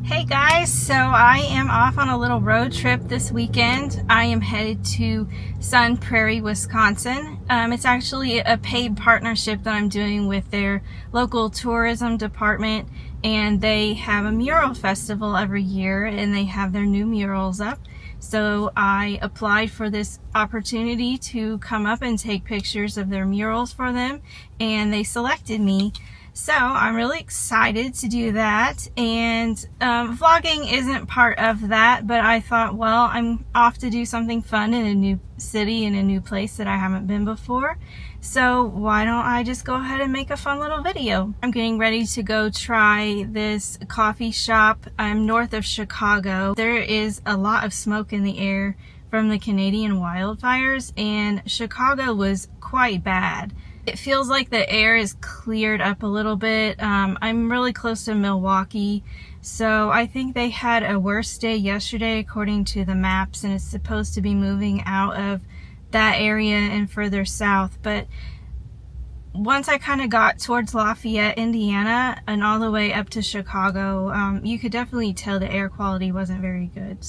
Hey guys, so I am off on a little road trip this weekend. I am headed to Sun Prairie, Wisconsin. It's actually a paid partnership that I'm doing with their local tourism department, and they have a mural festival every year and they have their new murals up. So I applied for this opportunity to come up and take pictures of their murals for them, and they selected me. So I'm really excited to do that, and vlogging isn't part of that, but I thought, well, I'm off to do something fun in a new city, in a new place that I haven't been before, so why don't I just go ahead and make a fun little video. I'm getting ready to go try this coffee shop. I'm north of Chicago. There is a lot of smoke in the air from the Canadian wildfires, and Chicago was quite bad. It feels like the air is cleared up a little bit. I'm really close to Milwaukee, so I think they had a worse day yesterday according to the maps, and it's supposed to be moving out of that area and further south. But once I kind of got towards Lafayette, Indiana, and all the way up to Chicago, you could definitely tell the air quality wasn't very good.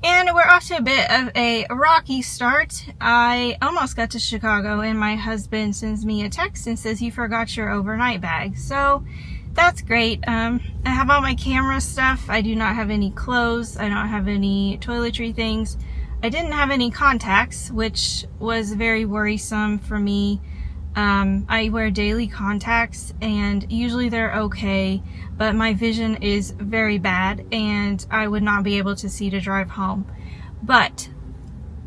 And we're off to a bit of a rocky start. I almost got to Chicago and my husband sends me a text and says, "You forgot your overnight bag." So that's great. I have all my camera stuff. I do not have any clothes. I don't have any toiletry things. I didn't have any contacts, which was very worrisome for me. I wear daily contacts and usually they're okay, but my vision is very bad and I would not be able to see to drive home. But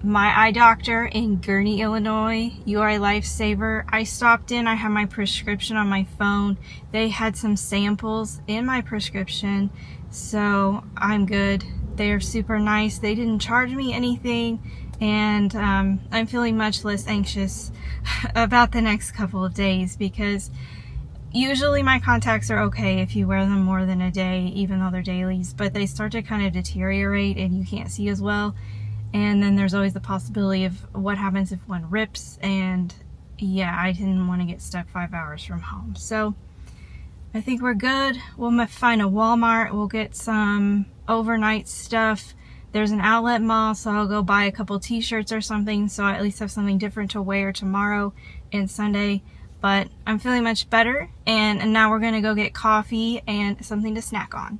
my eye doctor in Gurnee, Illinois, you are a lifesaver. I stopped in, I have my prescription on my phone. They had some samples in my prescription, so I'm good. They're super nice. They didn't charge me anything, and I'm feeling much less anxious about the next couple of days, because usually my contacts are okay if you wear them more than a day, even though they're dailies, but they start to kind of deteriorate and you can't see as well. And then there's always the possibility of what happens if one rips, and yeah, I didn't want to get stuck 5 hours from home. So I think we're good. We'll find a Walmart, we'll get some overnight stuff. There's an outlet mall, so I'll go buy a couple t-shirts or something, so I at least have something different to wear tomorrow and Sunday. But I'm feeling much better, and now we're gonna go get coffee and something to snack on.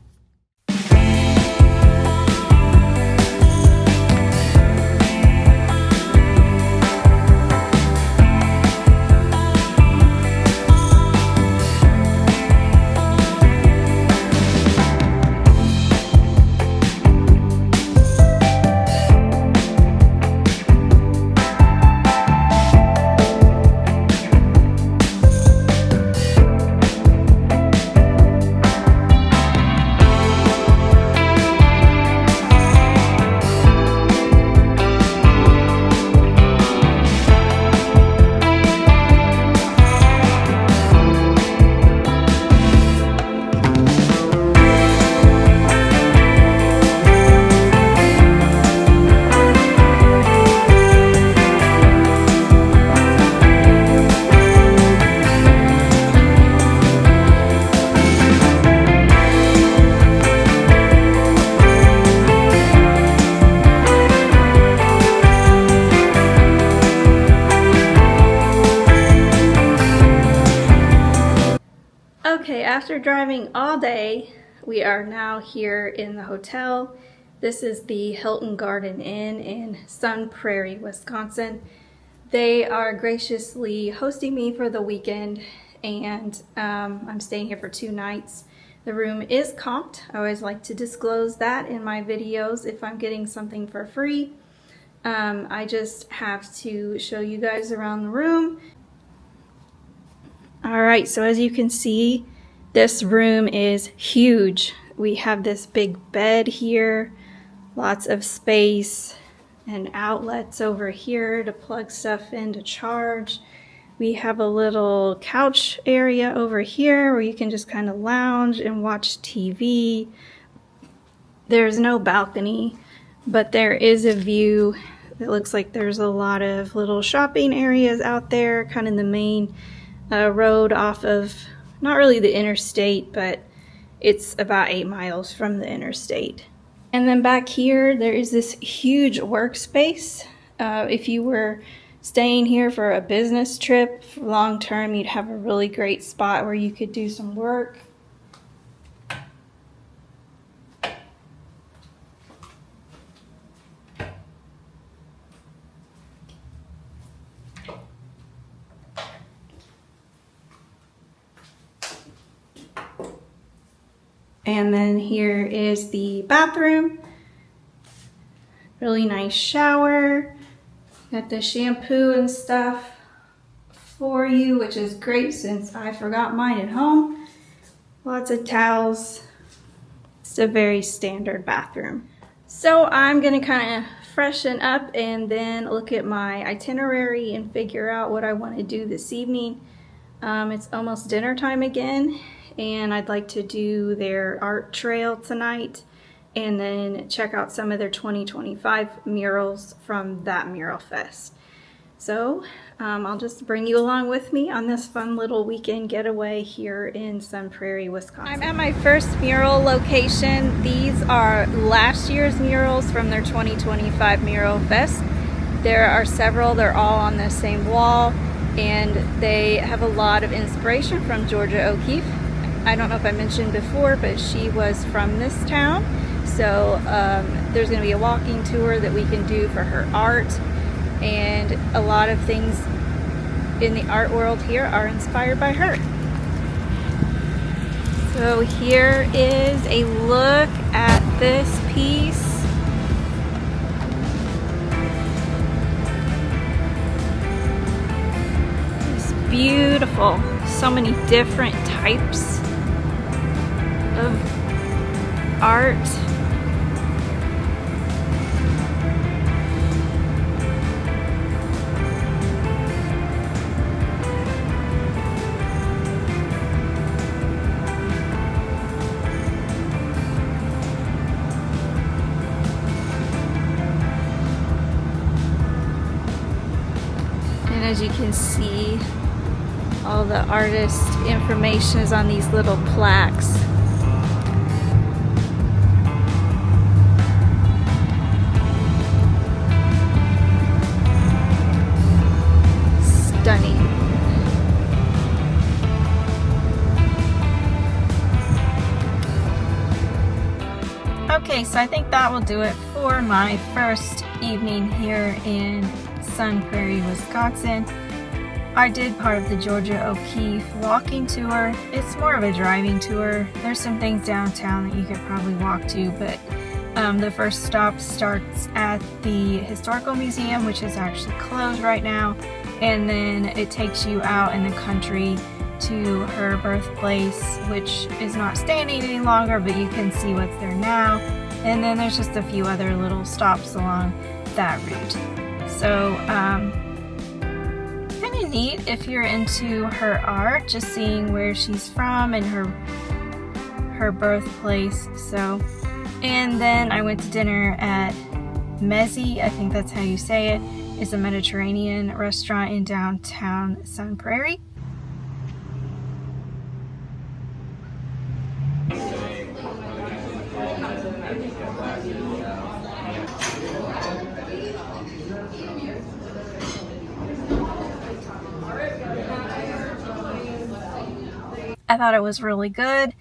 Okay, after driving all day, we are now here in the hotel. This is the Hilton Garden Inn in Sun Prairie, Wisconsin. They are graciously hosting me for the weekend, and I'm staying here for 2 nights. The room is comped. I always like to disclose that in my videos if I'm getting something for free. I just have to show you guys around the room. Alright, so as you can see, this room is huge. We have this big bed here, lots of space, and outlets over here to plug stuff in to charge. We have a little couch area over here where you can just kind of lounge and watch TV. There's no balcony, but there is a view. It looks like there's a lot of little shopping areas out there, kind of the main road off of, not really the interstate, but It's about 8 miles from the interstate. And then back here, there is this huge workspace. If you were staying here for a business trip long term, you'd have a really great spot where you could do some work. And then here is the bathroom. Really nice shower. Got the shampoo and stuff for you, which is great since I forgot mine at home. Lots of towels. It's a very standard bathroom. So I'm gonna kind of freshen up and then look at my itinerary and figure out what I want to do this evening. It's almost dinner time again, and I'd like to do their art trail tonight and then check out some of their 2025 murals from that mural fest. So I'll just bring you along with me on this fun little weekend getaway here in Sun Prairie, Wisconsin. I'm at my first mural location. These are last year's murals from their 2025 mural fest. There are several, they're all on the same wall, and they have a lot of inspiration from Georgia O'Keeffe. I don't know if I mentioned before, but she was from this town. So there's going to be a walking tour that we can do for her art, and a lot of things in the art world here are inspired by her. So here is a look at this piece. It's beautiful. So many different types of art. And as you can see, all the artist information is on these little plaques. Stunning. Okay, so I think that will do it for my first evening here in Sun Prairie, Wisconsin. I did part of the Georgia O'Keeffe walking tour. It's more of a driving tour. There's some things downtown that you could probably walk to, but the first stop starts at the Historical Museum, which is actually closed right now, and then it takes you out in the country to her birthplace, which is not standing any longer, but you can see what's there now. And then there's just a few other little stops along that route. So kind of neat if you're into her art, just seeing where she's from and her birthplace. So, and then I went to dinner at Meze, I think that's how you say it. It's a Mediterranean restaurant in downtown Sun Prairie. I thought it was really good.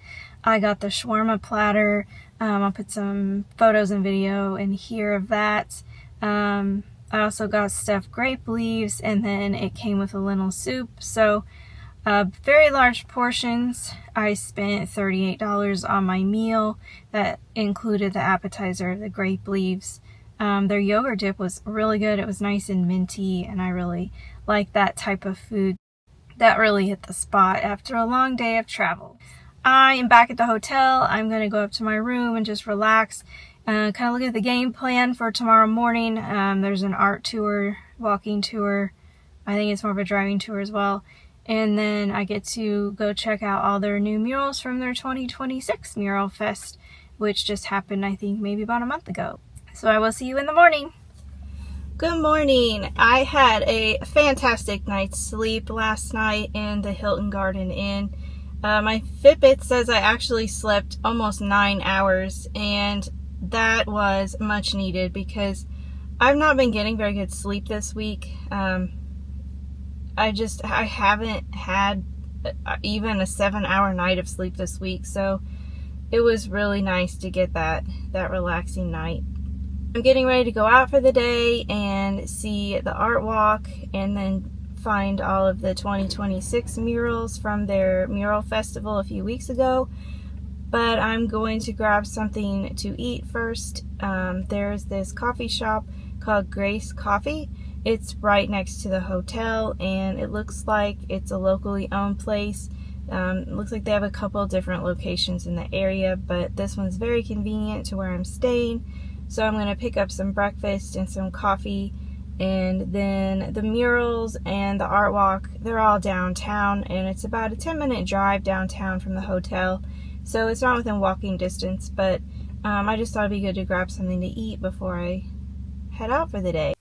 I got the shawarma platter. I'll put some photos and video in here of that. I also got stuffed grape leaves, and then it came with a lentil soup. So very large portions. I spent $38 on my meal. That included the appetizer, the grape leaves. Their yogurt dip was really good. It was nice and minty, and I really like that type of food. That really hit the spot after a long day of travel. I am back at the hotel. I'm going to go up to my room and just relax, kind of look at the game plan for tomorrow morning. There's an art tour, walking tour. I think it's more of a driving tour as well. And then I get to go check out all their new murals from their 2026 Mural Fest, which just happened, I think, maybe about a month ago. So I will see you in the morning. Good morning. I had a fantastic night's sleep last night in the Hilton Garden Inn. My Fitbit says I actually slept almost 9 hours, and that was much needed because I've not been getting very good sleep this week. I haven't had even a 7-hour night of sleep this week, so it was really nice to get that relaxing night. I'm getting ready to go out for the day and see the art walk, and then find all of the 2026 murals from their mural festival a few weeks ago. But I'm going to grab something to eat first. There's this coffee shop called Grace Coffee. It's right next to the hotel, and it looks like it's a locally owned place. It looks like they have a couple different locations in the area, but this one's very convenient to where I'm staying. So I'm going to pick up some breakfast and some coffee. And then the murals and the art walk, they're all downtown, and it's about a 10-minute drive downtown from the hotel. So it's not within walking distance, but I just thought it'd be good to grab something to eat before I head out for the day.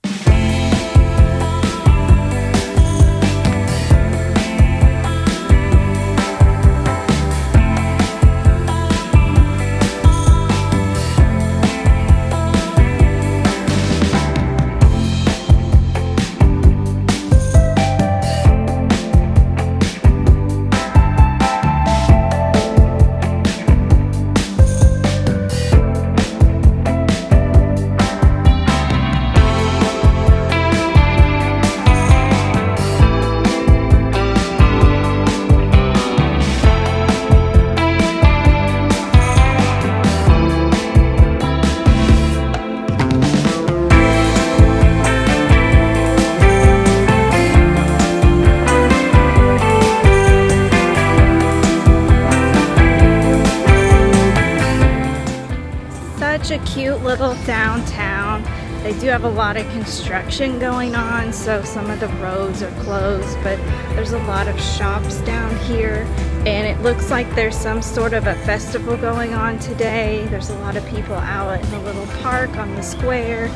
Such a cute little downtown. They do have a lot of construction going on, so some of the roads are closed, but there's a lot of shops down here, and it looks like there's some sort of a festival going on today. There's a lot of people out in the little park on the square,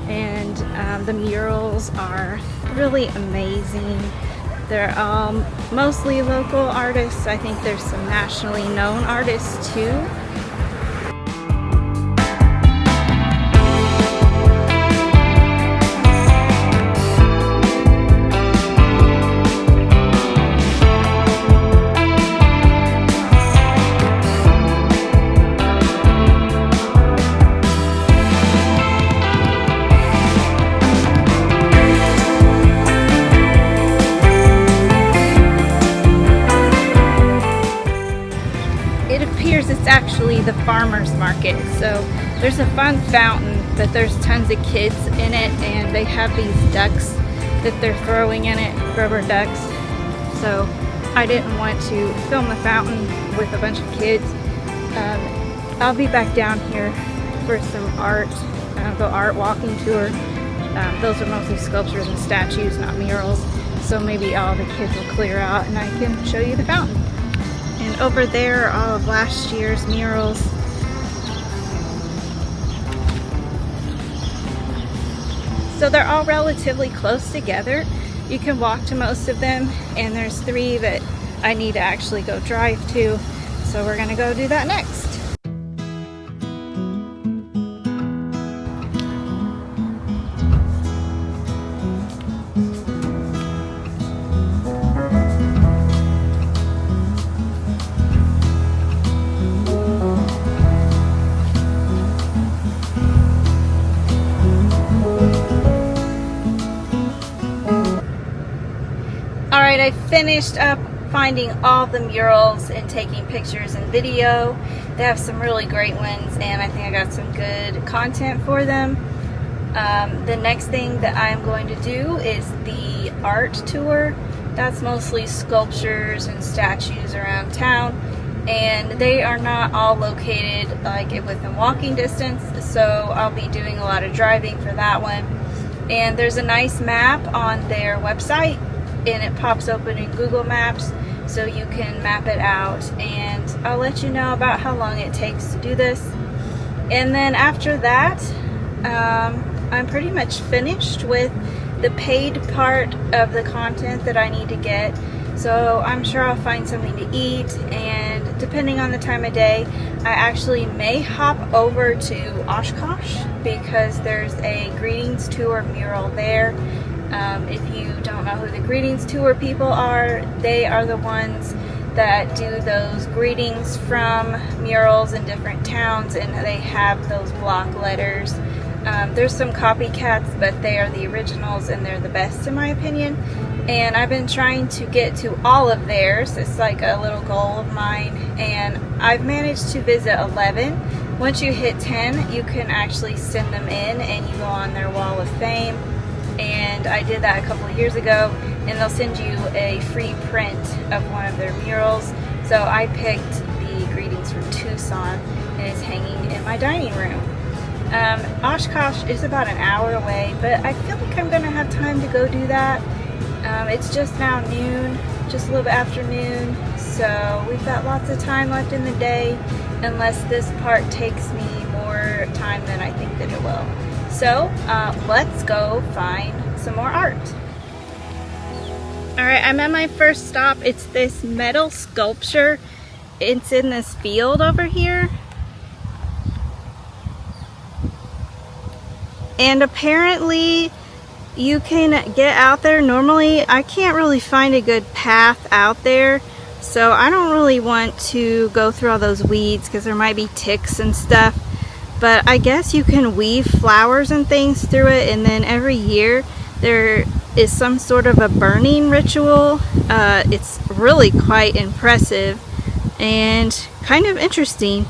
and the murals are really amazing. They're all mostly local artists. I think there's some nationally known artists too. It's actually the farmer's market, so there's a fun fountain, but there's tons of kids in it, and they have these ducks that they're throwing in it, rubber ducks. So I didn't want to film the fountain with a bunch of kids. I'll be back down here for some art, the art walking tour. Those are mostly sculptures and statues, not murals, so maybe all the kids will clear out and I can show you the fountain. And over there are all of last year's murals. So they're all relatively close together. You can walk to most of them, and there's 3 that I need to actually go drive to. So we're gonna go do that next. Alright, I finished up finding all the murals and taking pictures and video. They have some really great ones, and I think I got some good content for them. The next thing that I'm going to do is the art tour. That's mostly sculptures and statues around town, and they are not all located like within walking distance, so I'll be doing a lot of driving for that one. And there's a nice map on their website, and it pops open in Google Maps, so you can map it out, and I'll let you know about how long it takes to do this. And then after that, I'm pretty much finished with the paid part of the content that I need to get. so I'm sure I'll find something to eat, and depending on the time of day, I actually may hop over to Oshkosh because there's a greetings tour mural there. If you don't know who the greetings tour people are, they are the ones that do those greetings from murals in different towns, and they have those block letters. There's some copycats, but they are the originals and they're the best in my opinion. And I've been trying to get to all of theirs. It's like a little goal of mine, and I've managed to visit 11. Once you hit 10, you can actually send them in and you go on their wall of fame. And I did that a couple of years ago, and they'll send you a free print of one of their murals. So I picked the greetings from Tucson, and it's hanging in my dining room. Oshkosh is about an hour away, but I feel like I'm going to have time to go do that. It's just now noon, just a little bit after noon, so we've got lots of time left in the day, unless this part takes me more time than I think that it will. So let's go find some more art. Alright, I'm at my first stop. It's this metal sculpture. It's in this field over here. And apparently you can get out there. Normally I can't really find a good path out there, so I don't really want to go through all those weeds because there might be ticks and stuff. But I guess you can weave flowers and things through it, and then every year there is some sort of a burning ritual. It's really quite impressive and kind of interesting.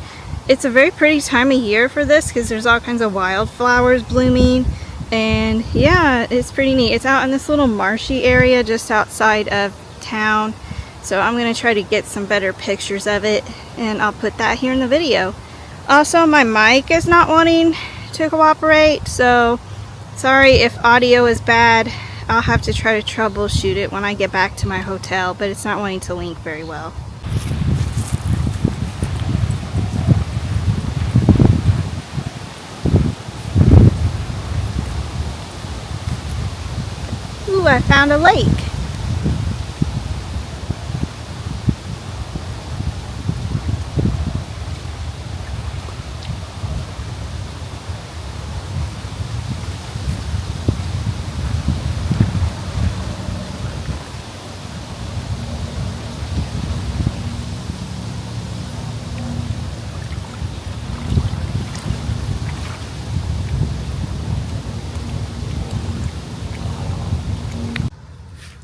It's a very pretty time of year for this because there's all kinds of wildflowers blooming, and yeah, it's pretty neat. It's out in this little marshy area just outside of town, so I'm going to try to get some better pictures of it, and I'll put that here in the video. Also, my mic is not wanting to cooperate, so sorry if audio is bad. I'll have to try to troubleshoot it when I get back to my hotel, but it's not wanting to link very well. Ooh, I found a lake.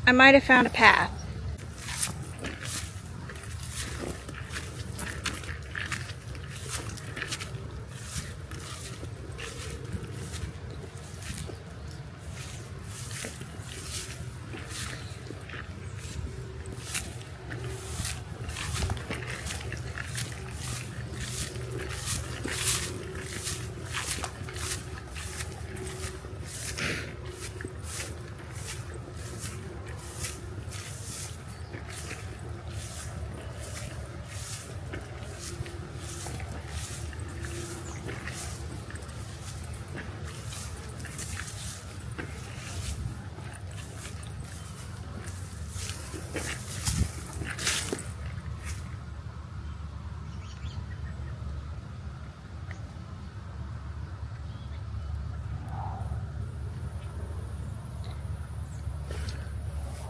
I might have found a path.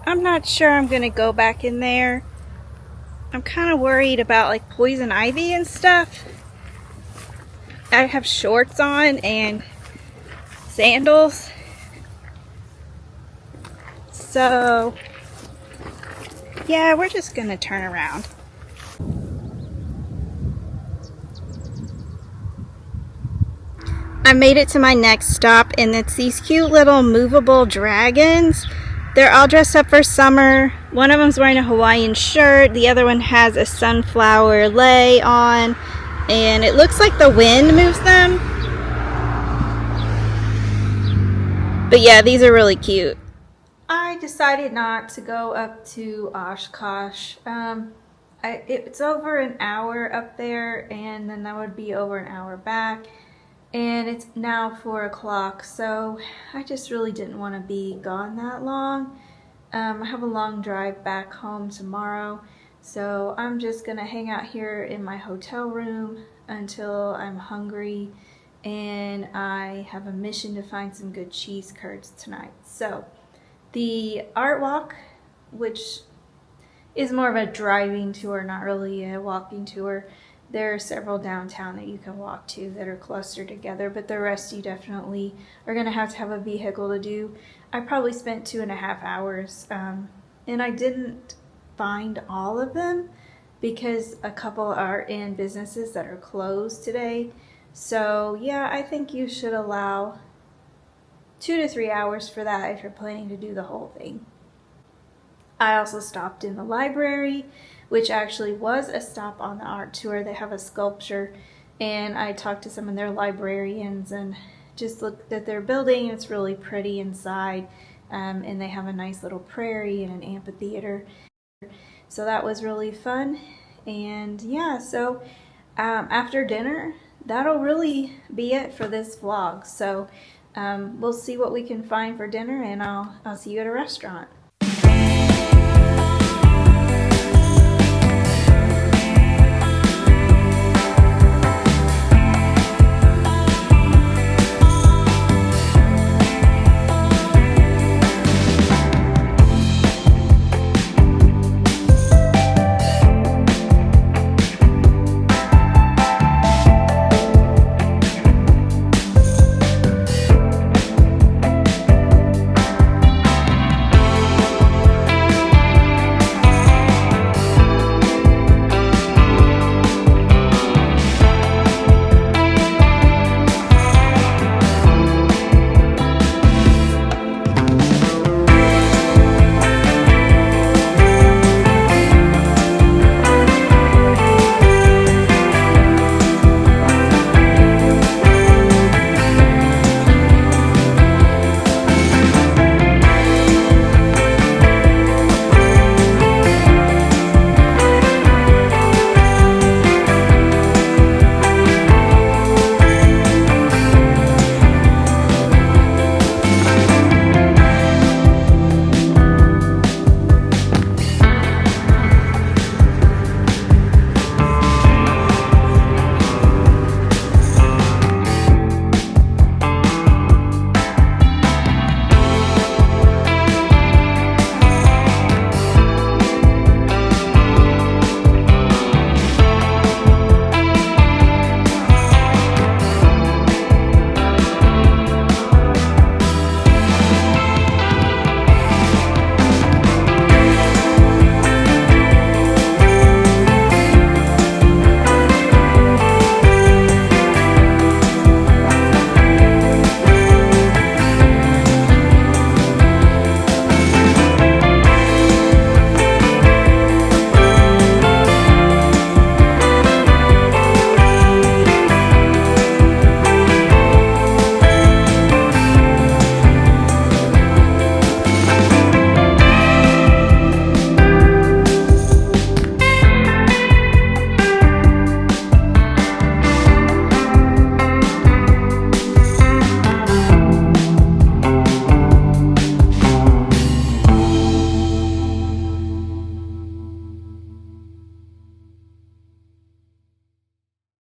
I'm not sure I'm gonna go back in there. I'm kind of worried about like poison ivy and stuff. I have shorts on and sandals, so yeah, we're just gonna turn around. I made it to my next stop, and it's these cute little movable dragons. They're all dressed up for summer. One of them's wearing a Hawaiian shirt. The other one has a sunflower lei on. And it looks like the wind moves them. But yeah, these are really cute. I decided not to go up to Oshkosh. It's over an hour up there, and then that would be over an hour back. And it's now 4 o'clock, so I just really didn't want to be gone that long. I have a long drive back home tomorrow, so I'm just gonna hang out here in my hotel room until I'm hungry, and I have a mission to find some good cheese curds tonight. So the art walk, which is more of a driving tour, not really a walking tour. There are several downtown that you can walk to that are clustered together, but the rest you definitely are going to have a vehicle to do. I probably spent 2.5 hours, and I didn't find all of them because a couple are in businesses that are closed today. So yeah, I think you should allow 2 to 3 hours for that if you're planning to do the whole thing. I also stopped in the library, which actually was a stop on the art tour. They have a sculpture, and I talked to some of their librarians and just looked at their building. It's really pretty inside, and they have a nice little prairie and an amphitheater. So that was really fun. And yeah, so after dinner, that'll really be it for this vlog. So we'll see what we can find for dinner, and I'll see you at a restaurant.